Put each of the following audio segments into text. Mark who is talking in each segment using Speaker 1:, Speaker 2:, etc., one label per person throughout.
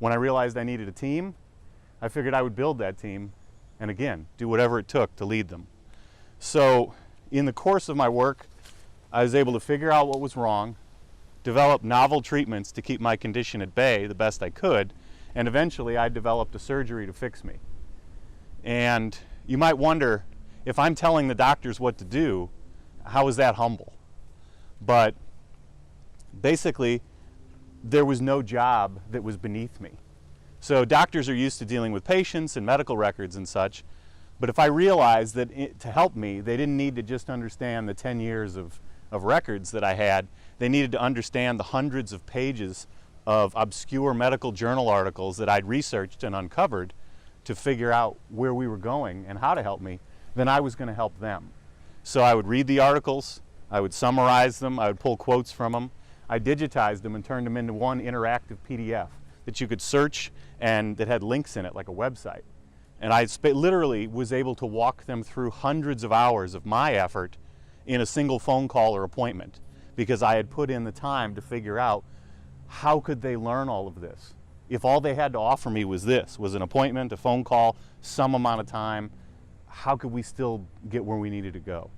Speaker 1: When I realized I needed a team, I figured I would build that team and again, do whatever it took to lead them. So in the course of my work, I was able to figure out what was wrong, develop novel treatments to keep my condition at bay the best I could, and eventually I developed a surgery to fix me. And you might wonder, if I'm telling the doctors what to do, how is that humble? But basically, there was no job that was beneath me. So doctors are used to dealing with patients and medical records and such, but if I realized that to help me, they didn't need to just understand the 10 years of records that I had, they needed to understand the hundreds of pages of obscure medical journal articles that I'd researched and uncovered to figure out where we were going and how to help me, then I was going to help them. So I would read the articles, I would summarize them, I would pull quotes from them, I digitized them and turned them into one interactive PDF that you could search and that had links in it like a website. And I literally was able to walk them through hundreds of hours of my effort in a single phone call or appointment, because I had put in the time to figure out how could they learn all of this. If all they had to offer me was this, was an appointment, a phone call, some amount of time, how could we still get where we needed to go?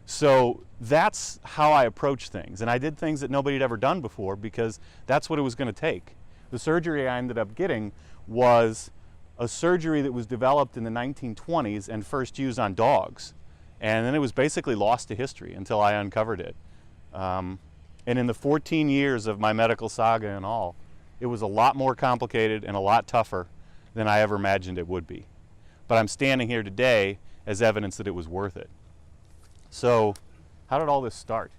Speaker 1: So that's how I approach things. And I did things that nobody had ever done before because that's what it was going to take. The surgery I ended up getting was a surgery that was developed in the 1920s and first used on dogs. And then it was basically lost to history until I uncovered it. And in the 14 years of my medical saga and all, it was a lot more complicated and a lot tougher than I ever imagined it would be. But I'm standing here today as evidence that it was worth it. So how did all this start?